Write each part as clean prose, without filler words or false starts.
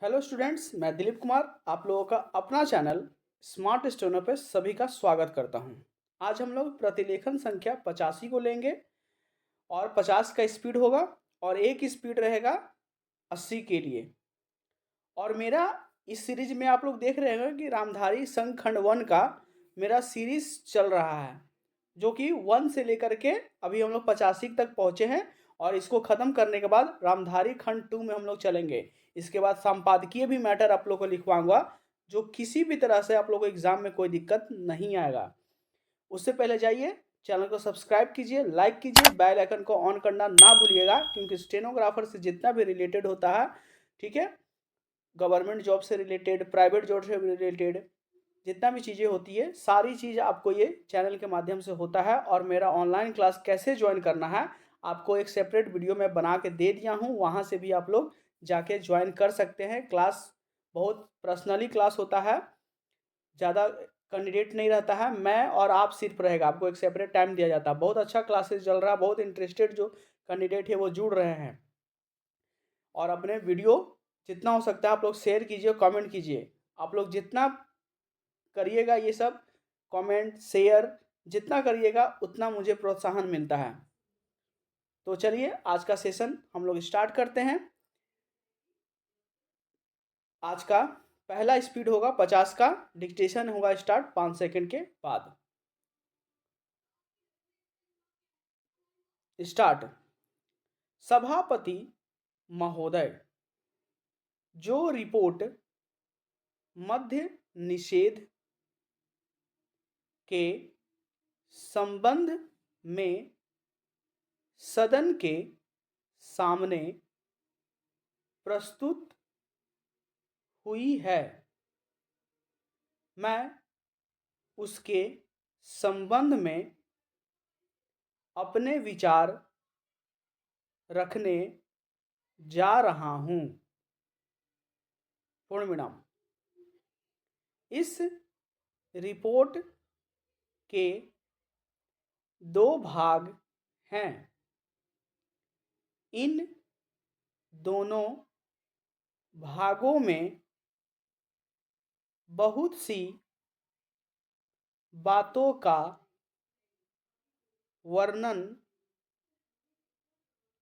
Hello students, मैं दिलीप कुमार आप लोगों का अपना चैनल स्मार्ट स्टोनो पे सभी का स्वागत करता हूं। आज हम लोग प्रतिलेखन संख्या 85 को लेंगे और 50 का स्पीड होगा और एक स्पीड रहेगा 80 के लिए। और मेरा इस सीरीज में आप लोग देख रहे हैं कि रामधारी संघ खंड 1 का मेरा सीरीज चल रहा है, जो कि 1 से लेकर के अभी हम लोग 85 तक पहुँचे हैं। और इसको ख़त्म करने के बाद रामधारी खंड 2 में हम लोग चलेंगे। इसके बाद संपादकीय भी मैटर आप लोग को लिखवाऊंगा, जो किसी भी तरह से आप लोग को एग्ज़ाम में कोई दिक्कत नहीं आएगा। उससे पहले जाइए चैनल को सब्सक्राइब कीजिए, लाइक कीजिए, बेल आइकन को ऑन करना ना भूलिएगा, क्योंकि स्टेनोग्राफर से जितना भी रिलेटेड होता है, ठीक है, गवर्नमेंट जॉब से रिलेटेड, प्राइवेट जॉब से रिलेटेड जितना भी चीज़ें होती है, सारी चीज़ आपको ये चैनल के माध्यम से होता है। और मेरा ऑनलाइन क्लास कैसे ज्वाइन करना है, आपको एक सेपरेट वीडियो मैं बना के दे दिया हूँ, वहाँ से भी आप लोग जाके ज्वाइन कर सकते हैं। क्लास बहुत पर्सनली क्लास होता है, ज़्यादा कैंडिडेट नहीं रहता है, मैं और आप सिर्फ रहेगा, आपको एक सेपरेट टाइम दिया जाता है। बहुत अच्छा क्लासेस चल रहा है, बहुत इंटरेस्टेड जो कैंडिडेट है वो जुड़ रहे हैं। और अपने वीडियो जितना हो सकता है आप लोग शेयर कीजिए, कमेंट कीजिए। आप लोग जितना करिएगा ये सब, कमेंट शेयर जितना करिएगा उतना मुझे प्रोत्साहन मिलता है। तो चलिए आज का सेशन हम लोग स्टार्ट करते हैं। आज का पहला स्पीड होगा 50 का, डिक्टेशन होगा स्टार्ट 5 सेकंड के बाद। स्टार्ट। सभापति महोदय, जो रिपोर्ट मद्य निषेध के संबंध में सदन के सामने प्रस्तुत हुई है, मैं उसके संबंध में अपने विचार रखने जा रहा हूँ। पूर्ण विराम। इस रिपोर्ट के दो भाग हैं। इन दोनों भागों में बहुत सी बातों का वर्णन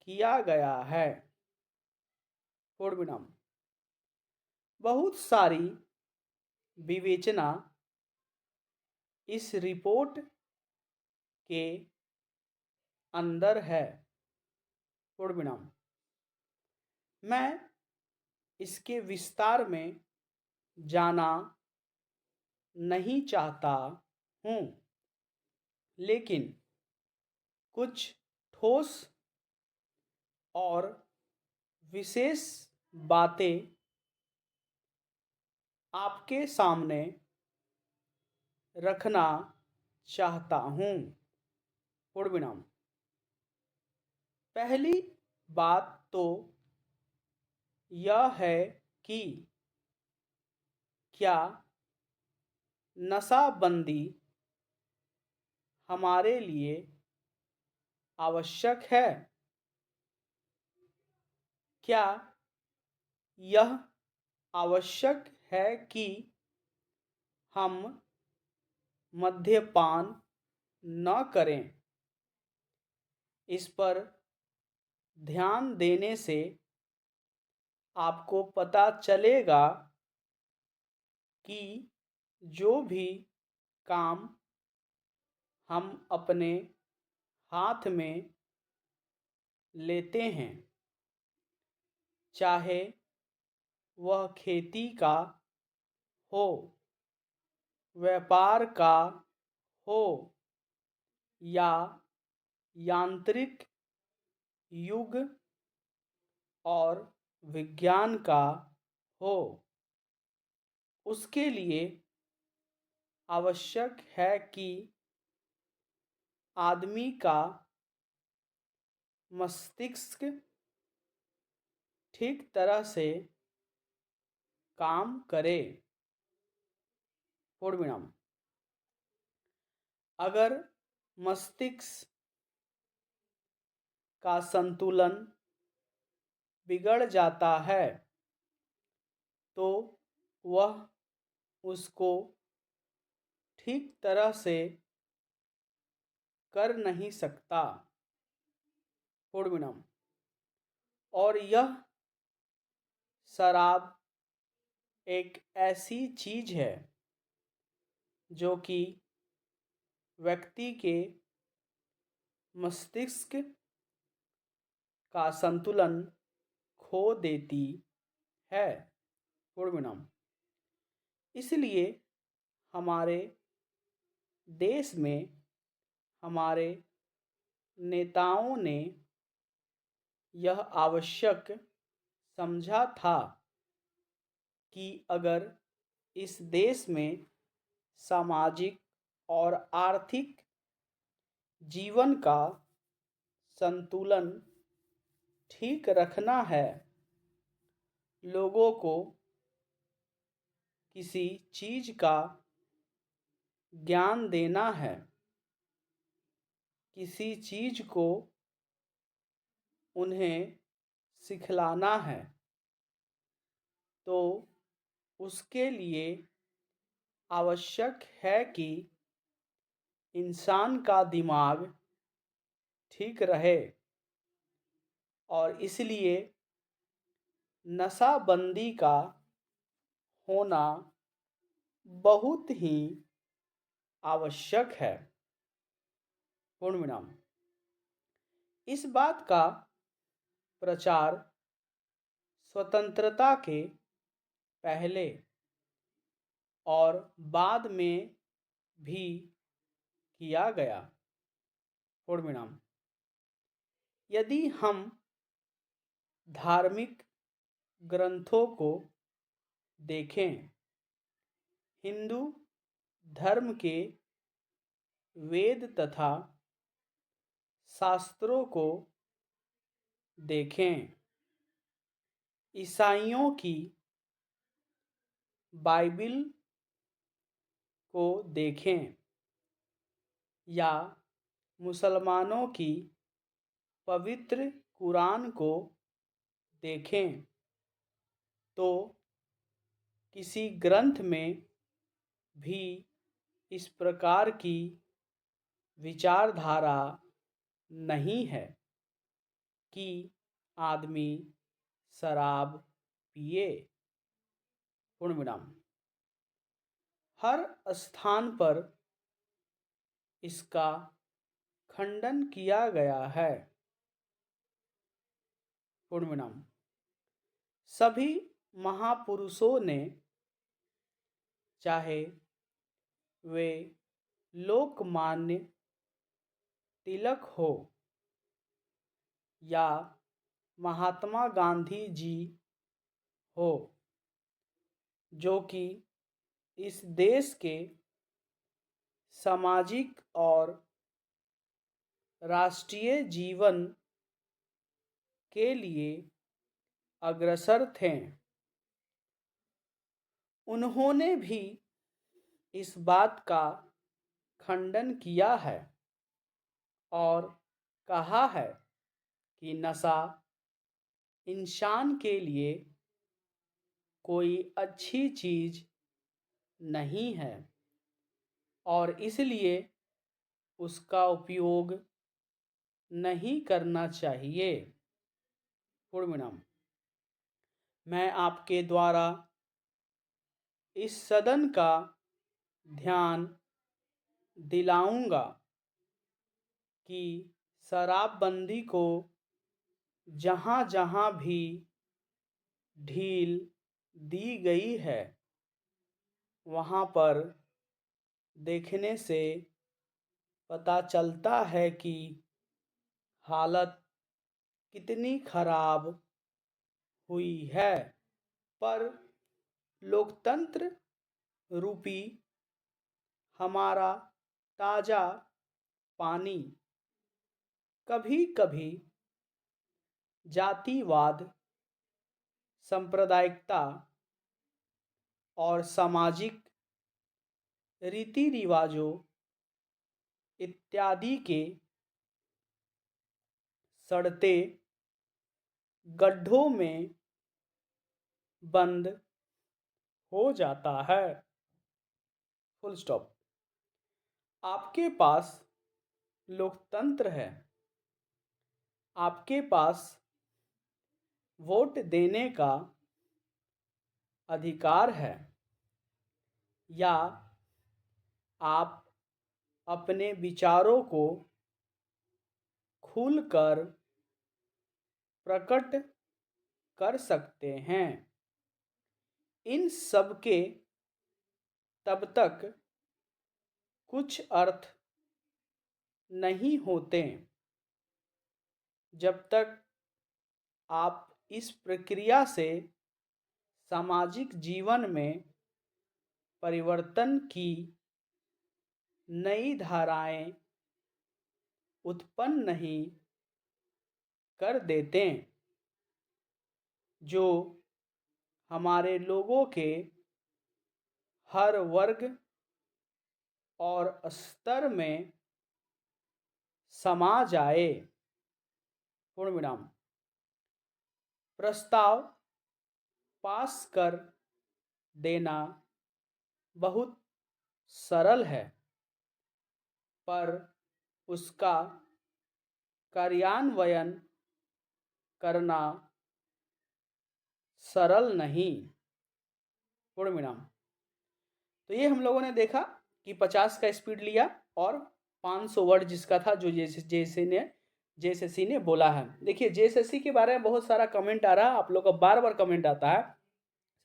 किया गया है। पूर्ण विराम। बहुत सारी विवेचना इस रिपोर्ट के अंदर है। पूर्ण विराम। मैं इसके विस्तार में जाना नहीं चाहता हूँ, लेकिन कुछ ठोस और विशेष बातें आपके सामने रखना चाहता हूँ। पूर्ण विराम। पहली बात तो यह है कि क्या नशाबंदी हमारे लिए आवश्यक है? क्या यह आवश्यक है कि हम मद्यपान न करें? इस पर ध्यान देने से आपको पता चलेगा कि जो भी काम हम अपने हाथ में लेते हैं, चाहे वह खेती का हो, व्यापार का हो या यांत्रिक युग और विज्ञान का हो, उसके लिए आवश्यक है कि आदमी का मस्तिष्क ठीक तरह से काम करे। पूर्ण विराम। अगर मस्तिष्क का संतुलन बिगड़ जाता है तो वह उसको ठीक तरह से कर नहीं सकता। पूर्णविराम। और यह शराब एक ऐसी चीज है जो कि व्यक्ति के मस्तिष्क का संतुलन खो देती है। पूर्णविराम। इसलिए हमारे देश में हमारे नेताओं ने यह आवश्यक समझा था कि अगर इस देश में सामाजिक और आर्थिक जीवन का संतुलन ठीक रखना है, लोगों को किसी चीज का ज्ञान देना है, किसी चीज को उन्हें सिखलाना है, तो उसके लिए आवश्यक है कि इंसान का दिमाग ठीक रहे। और इसलिए नशाबंदी का होना बहुत ही आवश्यक है। पूर्णविराम। इस बात का प्रचार स्वतंत्रता के पहले और बाद में भी किया गया। पूर्णविराम। यदि हम धार्मिक ग्रंथों को देखें, हिंदू धर्म के वेद तथा शास्त्रों को देखें, ईसाइयों की बाइबिल को देखें या मुसलमानों की पवित्र कुरान को देखें, तो किसी ग्रंथ में भी इस प्रकार की विचारधारा नहीं है कि आदमी शराब पिए। पूर्णविराम। हर स्थान पर इसका खंडन किया गया है। पूर्णविराम। सभी महापुरुषों ने, चाहे वे लोकमान्य तिलक हो या महात्मा गांधी जी हो, जो कि इस देश के सामाजिक और राष्ट्रीय जीवन के लिए अग्रसर थे, उन्होंने भी इस बात का खंडन किया है और कहा है कि नशा इंसान के लिए कोई अच्छी चीज नहीं है और इसलिए उसका उपयोग नहीं करना चाहिए। पूर्णविराम। मैं आपके द्वारा इस सदन का ध्यान दिलाऊंगा कि शराबबंदी को जहाँ जहाँ भी ढील दी गई है, वहाँ पर देखने से पता चलता है कि हालत कितनी खराब हुई है। पर लोकतंत्र रूपी हमारा ताज़ा पानी कभी कभी जातिवाद, सांप्रदायिकता और सामाजिक रीति रिवाजों इत्यादि के सड़ते गड्ढों में बंद हो जाता है। Full stop. आपके पास लोकतंत्र है, आपके पास वोट देने का अधिकार है, या आप अपने विचारों को खुलकर प्रकट कर सकते हैं। इन सब के तब तक कुछ अर्थ नहीं होते जब तक आप इस प्रक्रिया से सामाजिक जीवन में परिवर्तन की नई धाराएं उत्पन्न नहीं कर देते, जो हमारे लोगों के हर वर्ग और स्तर में समा जाए। पूर्ण विराम। प्रस्ताव पास कर देना बहुत सरल है, पर उसका कार्यान्वयन करना सरल नहीं। पूर्ण विराम। तो ये हम लोगों ने देखा कि 50 का स्पीड लिया और 500 वर्ड जिसका था, जो जेएसएससी ने बोला है। देखिए जेएसएससी के बारे में बहुत सारा कमेंट आ रहा है, आप लोग का बार बार कमेंट आता है,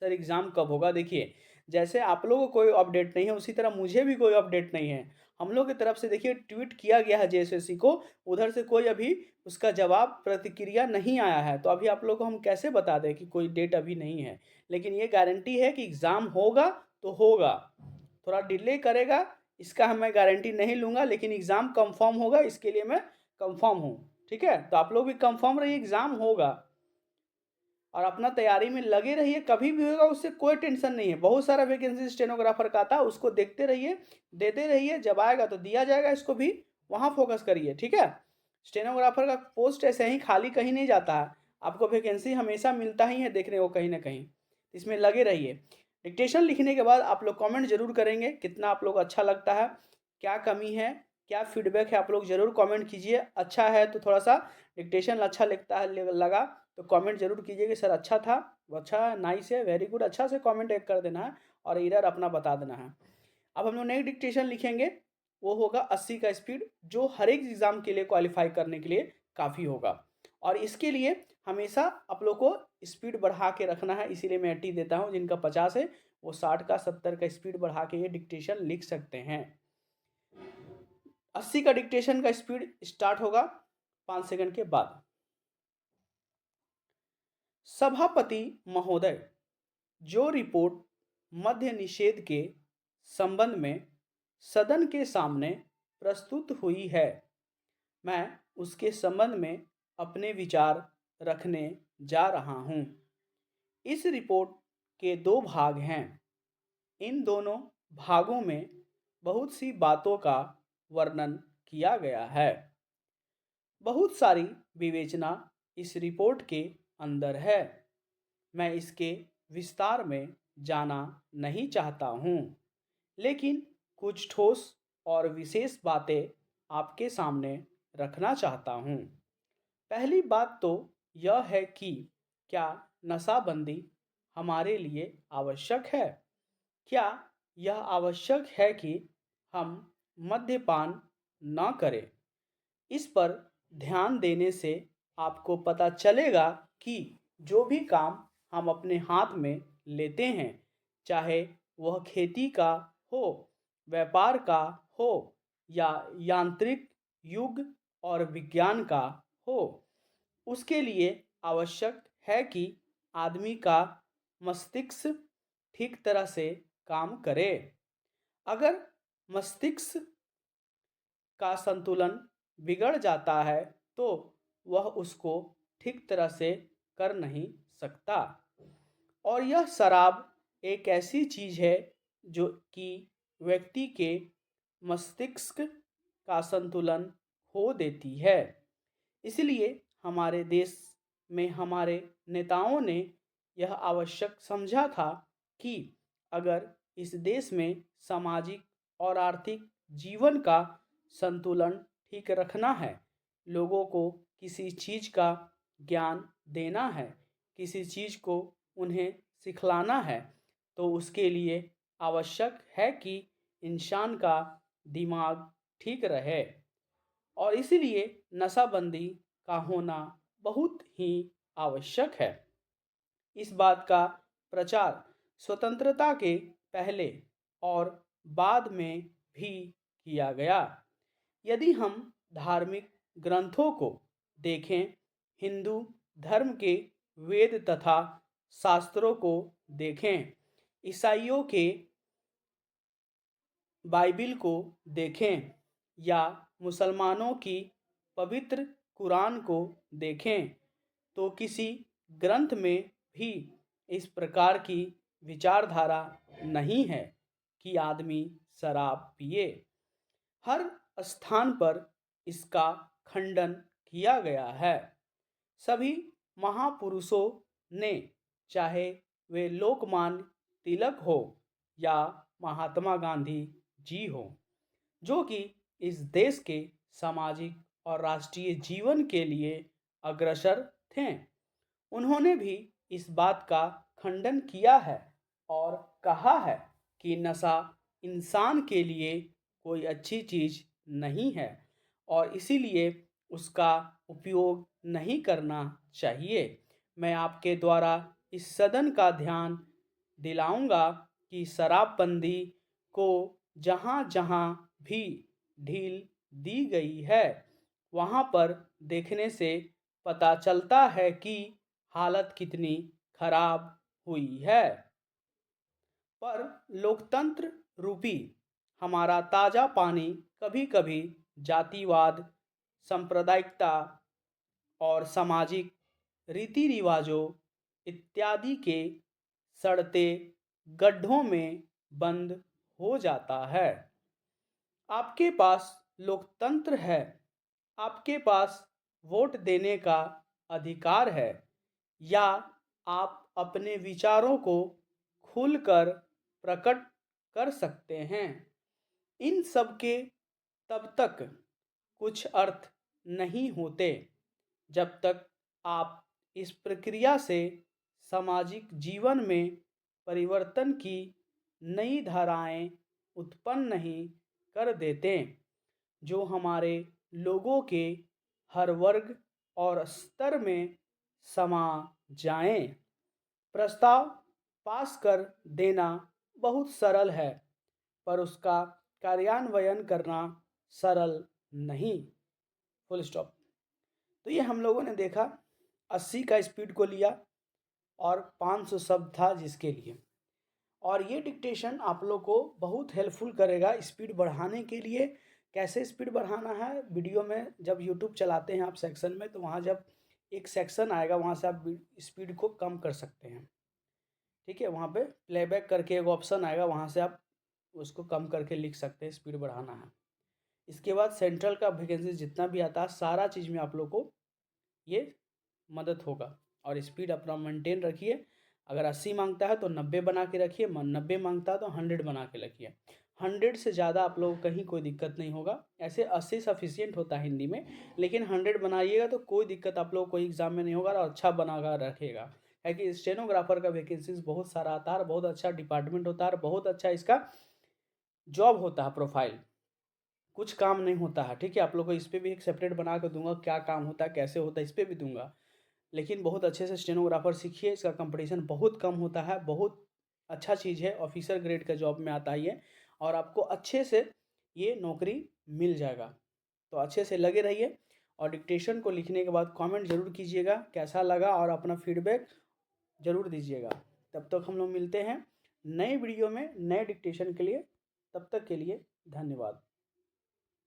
सर एग्ज़ाम कब होगा। देखिए जैसे आप लोगों को कोई अपडेट नहीं है, उसी तरह मुझे भी कोई अपडेट नहीं है। हम लोग की तरफ से देखिए ट्वीट किया गया है जेएसएससी को, उधर से कोई अभी उसका जवाब प्रतिक्रिया नहीं आया है। तो अभी आप लोग को हम कैसे बता दें कि कोई डेट अभी नहीं है, लेकिन ये गारंटी है कि एग्ज़ाम होगा तो होगा। थोड़ा डिले करेगा इसका मैं गारंटी नहीं लूँगा, लेकिन एग्ज़ाम कंफर्म होगा, इसके लिए मैं कंफर्म हूँ। ठीक है, तो आप लोग भी कंफर्म रहिए, एग्ज़ाम होगा और अपना तैयारी में लगे रहिए। कभी भी होगा उससे कोई टेंशन नहीं है। बहुत सारा वैकेंसी स्टेनोग्राफर का आता है, उसको देखते रहिए, देते रहिए, जब आएगा तो दिया जाएगा, इसको भी वहाँ फोकस करिए। ठीक है, स्टेनोग्राफर का पोस्ट ऐसे ही खाली कहीं नहीं जाता है, आपको वैकेंसी हमेशा मिलता ही है देखने को कहीं ना कहीं, इसमें लगे रहिए। डिक्टेशन लिखने के बाद आप लोग कमेंट जरूर करेंगे कितना आप लोग अच्छा लगता है, क्या कमी है, क्या फीडबैक है, आप लोग ज़रूर कमेंट कीजिए। अच्छा है तो थोड़ा सा डिक्टेशन अच्छा लगता है लगा तो कमेंट जरूर कीजिए कि सर अच्छा था, अच्छा नाइस है, वेरी गुड, अच्छा से कमेंट एक कर देना है और एरर अपना बता देना है। अब हम लोग नई डिक्टेशन लिखेंगे, वो होगा 80 का स्पीड, जो हर एक एग्ज़ाम के लिए क्वालिफाई करने के लिए काफ़ी होगा। और इसके लिए हमेशा आप लोग को स्पीड बढ़ा के रखना है, इसीलिए मैं 80 देता हूँ। जिनका 50 है वो 60 का 70 का स्पीड बढ़ा के ये डिक्टेशन लिख सकते हैं। 80 का डिक्टेशन का स्पीड स्टार्ट होगा 5 सेकंड के बाद। सभापति महोदय, जो रिपोर्ट मद्य निषेध के संबंध में सदन के सामने प्रस्तुत हुई है, मैं उसके संबंध में अपने विचार रखने जा रहा हूँ। इस रिपोर्ट के 2 भाग हैं। इन दोनों भागों में बहुत सी बातों का वर्णन किया गया है। बहुत सारी विवेचना इस रिपोर्ट के अंदर है। मैं इसके विस्तार में जाना नहीं चाहता हूँ, लेकिन कुछ ठोस और विशेष बातें आपके सामने रखना चाहता हूँ। पहली बात तो यह है कि क्या नशाबंदी हमारे लिए आवश्यक है? क्या यह आवश्यक है कि हम मद्यपान न करें? इस पर ध्यान देने से आपको पता चलेगा कि जो भी काम हम अपने हाथ में लेते हैं, चाहे वह खेती का हो, व्यापार का हो या यांत्रिक युग और विज्ञान का हो, उसके लिए आवश्यक है कि आदमी का मस्तिष्क ठीक तरह से काम करे। अगर मस्तिष्क का संतुलन बिगड़ जाता है तो वह उसको ठीक तरह से कर नहीं सकता। और यह शराब एक ऐसी चीज़ है जो कि व्यक्ति के मस्तिष्क का संतुलन खो देती है। इसलिए हमारे देश में हमारे नेताओं ने यह आवश्यक समझा था कि अगर इस देश में सामाजिक और आर्थिक जीवन का संतुलन ठीक रखना है, लोगों को किसी चीज़ का ज्ञान देना है, किसी चीज़ को उन्हें सिखलाना है, तो उसके लिए आवश्यक है कि इंसान का दिमाग ठीक रहे। और इसीलिए नशाबंदी का होना बहुत ही आवश्यक है। इस बात का प्रचार स्वतंत्रता के पहले और बाद में भी किया गया। यदि हम धार्मिक ग्रंथों को देखें, हिंदू धर्म के वेद तथा शास्त्रों को देखें, ईसाइयों के बाइबिल को देखें या मुसलमानों की पवित्र कुरान को देखें, तो किसी ग्रंथ में भी इस प्रकार की विचारधारा नहीं है कि आदमी शराब पिए। हर स्थान पर इसका खंडन किया गया है। सभी महापुरुषों ने, चाहे वे लोकमान्य तिलक हो या महात्मा गांधी जी हो, जो कि इस देश के सामाजिक और राष्ट्रीय जीवन के लिए अग्रसर थे, उन्होंने भी इस बात का खंडन किया है और कहा है कि नशा इंसान के लिए कोई अच्छी चीज़ नहीं है और इसीलिए उसका उपयोग नहीं करना चाहिए। मैं आपके द्वारा इस सदन का ध्यान दिलाऊंगा कि शराबबंदी को जहाँ जहाँ भी ढील दी गई है, वहाँ पर देखने से पता चलता है कि हालत कितनी खराब हुई है। पर लोकतंत्र रूपी हमारा ताज़ा पानी कभी कभी जातिवाद, सांप्रदायिकता और सामाजिक रीति रिवाजों इत्यादि के सड़ते गड्ढों में बंद हो जाता है। आपके पास लोकतंत्र है, आपके पास वोट देने का अधिकार है, या आप अपने विचारों को खुलकर प्रकट कर सकते हैं। इन सब के तब तक कुछ अर्थ नहीं होते जब तक आप इस प्रक्रिया से सामाजिक जीवन में परिवर्तन की नई धाराएं उत्पन्न नहीं कर देते, जो हमारे लोगों के हर वर्ग और स्तर में समा जाएं। प्रस्ताव पास कर देना बहुत सरल है, पर उसका कार्यान्वयन करना सरल नहीं। Full stop. तो ये हम लोगों ने देखा 80 का स्पीड को लिया और 500 शब्द था जिसके लिए, और ये डिक्टेशन आप लोग को बहुत हेल्पफुल करेगा स्पीड बढ़ाने के लिए। कैसे स्पीड बढ़ाना है, वीडियो में जब यूट्यूब चलाते हैं आप सेक्शन में, तो वहाँ जब एक सेक्शन आएगा वहाँ से आप स्पीड को कम कर सकते हैं। ठीक है, वहाँ पे प्लेबैक करके एक ऑप्शन आएगा, वहाँ से आप उसको कम करके लिख सकते हैं, स्पीड बढ़ाना है। इसके बाद सेंट्रल का वैकेंसी जितना भी आता है सारा चीज़ में आप लोग को ये मदद होगा। और स्पीड अपना मेंटेन रखिए। अगर 80 मांगता है तो 90 बना के रखिए, 90 मांगता है तो 100 बना के रखिए। 100 से ज़्यादा आप लोगों को कहीं कोई दिक्कत नहीं होगा। ऐसे 80 सफिशियंट होता है हिंदी में, लेकिन 100 बनाइएगा तो कोई दिक्कत आप लोग को एग्जाम में नहीं होगा और अच्छा बना कर रखेगा। है कि स्टेनोग्राफर का वैकेंसीज बहुत सारा आता है, बहुत अच्छा डिपार्टमेंट होता है, बहुत अच्छा इसका जॉब होता है, प्रोफाइल कुछ काम नहीं होता है। ठीक है, आप लोग को इस पर भी एक सेपरेट बना कर दूंगा, क्या काम होता है कैसे होता है इस पर भी दूंगा। लेकिन बहुत अच्छे से स्टेनोग्राफर सीखिए, इसका कंपटीशन बहुत कम होता है, बहुत अच्छा चीज़ है, ऑफिसर ग्रेड का जॉब में आता है ये, और आपको अच्छे से ये नौकरी मिल जाएगा। तो अच्छे से लगे रहिए और डिक्टेशन को लिखने के बाद कमेंट ज़रूर कीजिएगा कैसा लगा, और अपना फीडबैक ज़रूर दीजिएगा। तब तक हम लोग मिलते हैं नए वीडियो में नए डिक्टेशन के लिए। तब तक के लिए धन्यवाद।